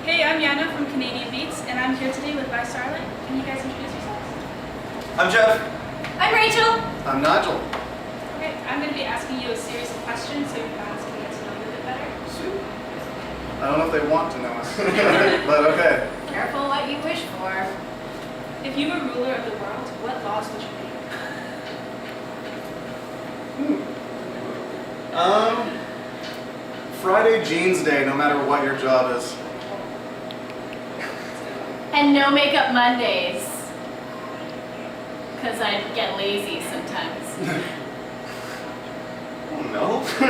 Hey, I'm Yanna from Canadian Beats, and I'm here today with ByStarlight. Can you guys introduce yourselves? I'm Jeff. I'm Rachel. I'm Nigel. Okay, I'm going to be asking you a series of questions so you guys can get to know you a bit better. Sweet. I don't know if they want to know us, but okay. Careful what you wish for. If you were ruler of the world, what laws would you make? Friday jeans day, no matter what your job is. And no makeup Mondays. Because I get lazy sometimes. Oh no. I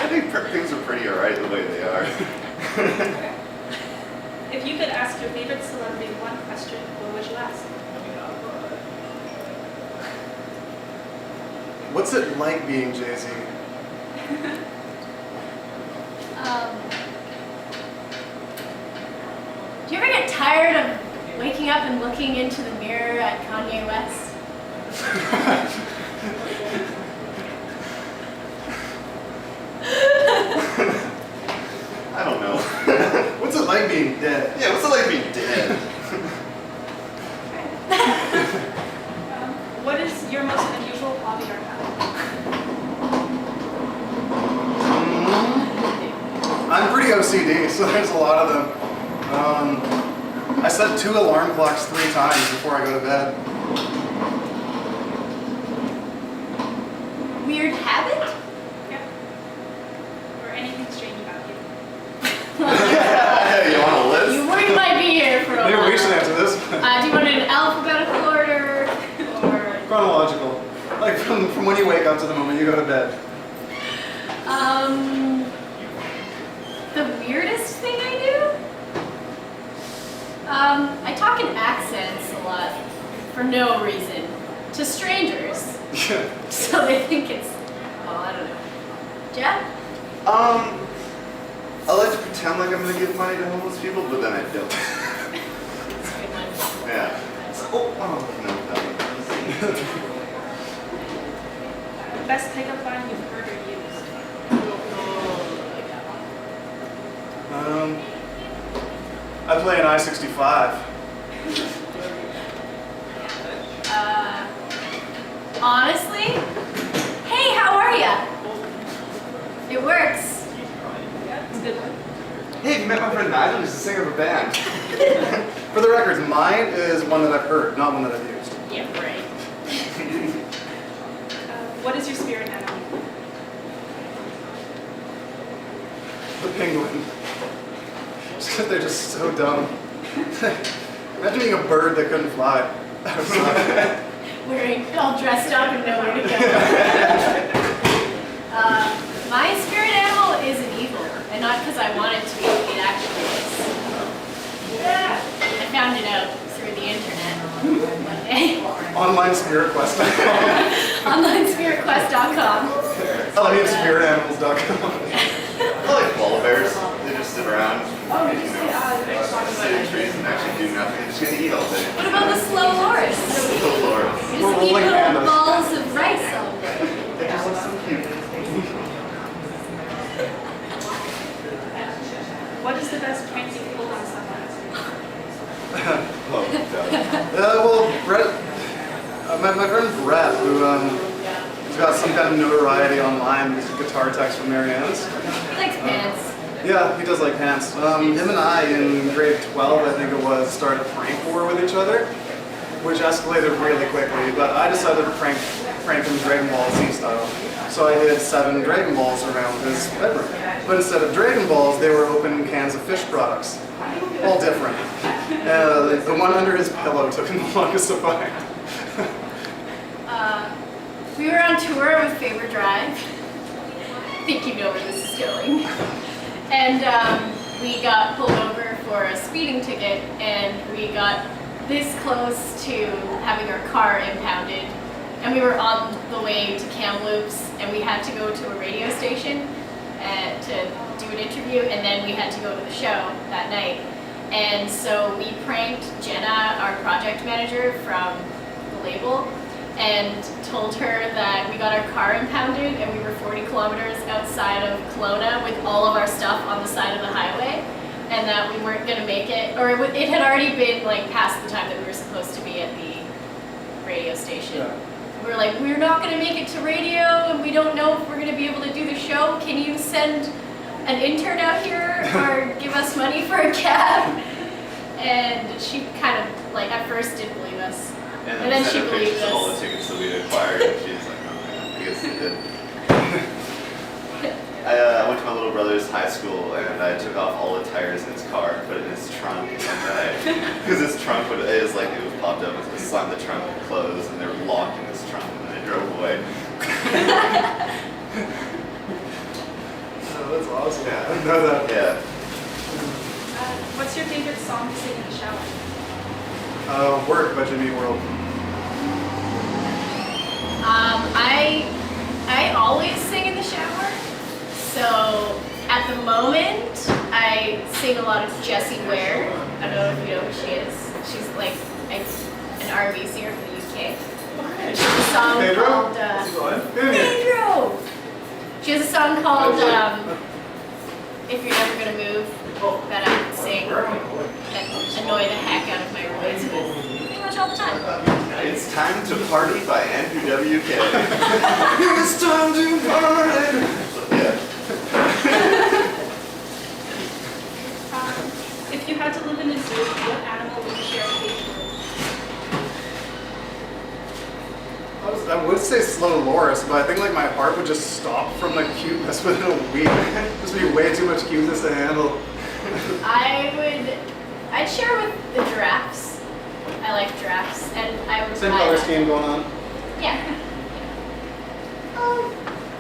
think things are pretty alright the way they are. Okay. If you could ask your favorite celebrity one question, what would you ask? What's it like being JayZ? Do you ever get tired of waking up and looking into the mirror at Kanye West? I don't know. What's it like being dead? Yeah, what's it like being dead? What is your most unusual hobby or habit? I'm pretty OCD, so there's a lot of them. I set 2 alarm clocks 3 times before I go to bed. Weird habit? Yeah. Or anything strange about you? You want a list? You might be here for a Maybe while. we should answer this. Do you want it in alphabetical order or Chronological. Like from when you wake up to the moment you go to bed. the weirdest thing I do? I talk in accents a lot for no reason to strangers. So they think it's, well, I don't know. Jeff? I like to pretend like I'm gonna give money to homeless people, but then I don't. That's a good one. Yeah. Oh, no. Best pickup line you've heard or used? I play an I-65. Honestly? Hey, how are ya? It works. Yeah, it's a good one. Hey, you met my friend Nigel? He's the singer of a band. For the record, mine is one that I've heard, not one that I've used. Yeah, right. What is your spirit animal? The penguin. Just because they're just so dumb. Imagine being a bird that couldn't fly. That would suck. Wearing all dressed up and nowhere to go. My spirit animal is an eagle, and not because I want it to be, it actually is. I found it out through the internet one day. OnlineSpiritQuest.com. OnlineSpiritQuest.com. I mean SpiritAnimals.com. I like koala bears. They just sit around, sit in trees and actually do nothing. They're just gonna eat all day. What about the slow loris? Oh Lord. You just eat rolling little pandas. balls of rice all day. They just look so cute. What is the best prank you pulled on someone? Oh, God. Well, Brett, my friend Brett, who has got some kind of notoriety online, he's a guitar techs from Marianne's. He likes pants. Yeah, he does like pants. Him and I, in grade 12, I think it was, started a prank war with each other, which escalated really quickly, but I decided to prank him Dragon Ball Z style. So I hid 7 Dragon Balls around his bedroom. But instead of Dragon Balls, they were open cans of fish products. All different. The one under his pillow took him the longest to find. We were on tour with Faber Drive. I think you know where this is going. And we got pulled over for a speeding ticket, and we got this close to having our car impounded. And we were on the way to Kamloops, and we had to go to a radio station to do an interview, and then we had to go to the show that night. And so we pranked Jenna, our project manager from the label, and told her that we got our car impounded and we were 40 kilometers outside of Kelowna with all of our stuff on the side of the highway. And and that we weren't gonna make it, or it had already been like past the time that we were supposed to be at the radio station. Yeah. We were like, we're not gonna make it to radio, and we don't know if we're gonna be able to do the show. Can you send an intern out here or give us money for a cab? And she kind of like at first didn't believe us, and then she sent her believed pictures of all the us. tickets that we had acquired, and she's like, okay, I guess they did. I went to my little brother's high school, and I took off all the tires in his car, put it in his trunk, and because his trunk it was popped up, I slammed the trunk closed, and they were locked in his trunk, and then I drove away. Oh, that's awesome. Yeah. I didn't know that. Yeah. What's your favorite song to sing in the shower? Work by Jimmy Eat World. I always sing in the shower. So at the moment, I sing a lot of Jessie Ware. I don't know if you know who she is. She's like an R&B singer from the UK. She has a song Pedro? called Is he going? Pedro. She has a song called If You're Never Gonna Move that I sing that annoy the heck out of my roommates with pretty much all the time. It's time to party by Andrew WK. It's time to party. Yeah. If you had to live in a zoo, what animal would you share a cage with? I would say slow loris, but I think like my heart would just stop from like cuteness within a week. Just be way too much cuteness to handle. I'd share with the giraffes. I like giraffes, and I would Same buy color them. scheme going on. Yeah.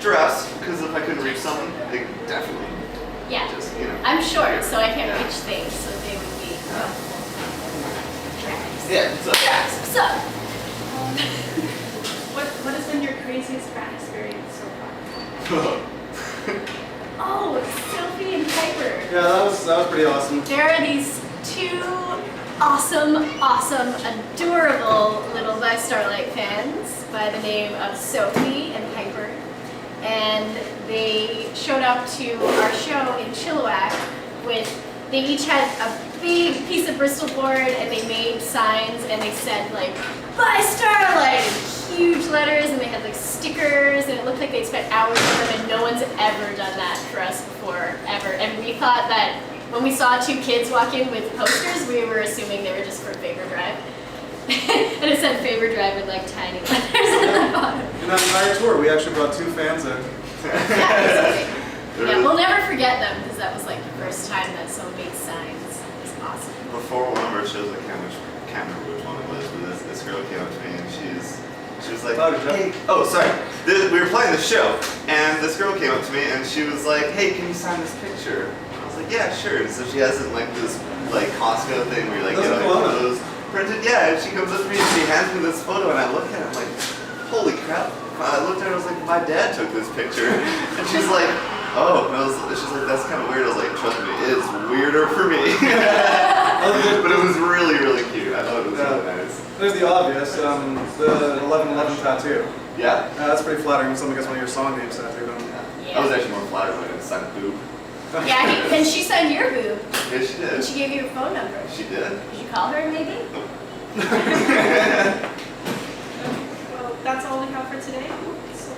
Giraffes, because if I couldn't reach someone, they definitely Yeah. just, I'm short, so I can't Yeah. reach things, so they would be giraffes. Yeah, so. Giraffes, what's up? What has been your craziest grad experience so far? Oh, Sophie and Piper. Yeah, that was pretty awesome. There are these two awesome, adorable little ByStarlight fans by the name of Sophie and Piper. And they showed up to our show in Chilliwack they each had a big piece of Bristol board, and they made signs, and they said like, ByStarlight, in huge letters, and they had like stickers, and it looked like they'd spent hours on them, and no one's ever done that for us before, ever. And we thought that when we saw two kids walk in with posters, we were assuming they were just for Favor Drive. And it said Favor Drive with like tiny letters on the bottom. In that entire tour, we actually brought two fans in. Yeah, we'll never forget them because that was like the first time that someone made signs. It was awesome. Before one of our shows, I can't remember which one it was, but this girl came up to me and she was like, hey, sorry. We were playing the show, and this girl came up to me and she was like, hey, can you sign this picture? I was like, yeah, sure. And so she has it like this like Costco thing where you like get all those printed. Yeah, and she comes up to me and she hands me this photo, and I look at it, I'm like, holy crap. I looked at her, I was like, my dad took this picture. And she's like, oh, and she's like, that's kind of weird. I was like, trust me, it's weirder for me. But it was really, really cute. I thought it was really nice. There's the obvious, the 1111 tattoo. Yeah? That's pretty flattering when someone gets one of your song names tattooed on. Yeah. I was actually more flattered when I signed a boob. Yeah, and she signed your boob. Yeah, she did. And she gave you her phone number. She did. Did you call her maybe? Well, that's all we have for today. So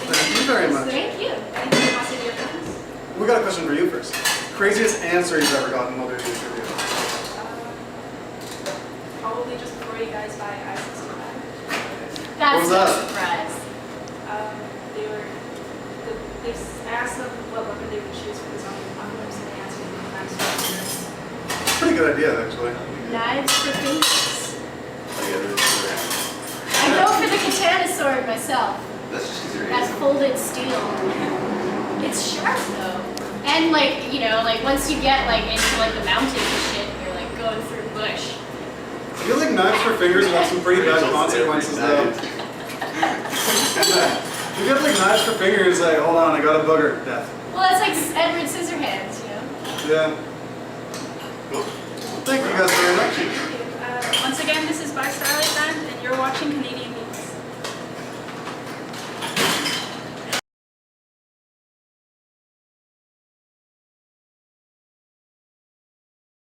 Thank you very much. Thank you. Anything else in your friends? We got a question for you first. Craziest answer you've ever gotten while doing the interview? Probably just before you guys buy ISIS for that. That's was no that? surprise. I asked them what weapon they would choose for the zombie apocalypse, and they answered me knives for fingers. Pretty good idea, actually. Knives for fingers. Yeah, I go for the katana sword myself. that's just because you're That's Asian. folded steel. It's sharp though. And like, like once you get like into like the mountains and shit, you're like going through bush. I feel like knives for fingers have some pretty bad consequences though. If you get like knives for fingers, like, hold on, I got a booger, death. Well, that's like Edward Scissorhands, Yeah. Cool. Thank you guys very much. Once again, this is ByStarlight Band, and you're watching Canadian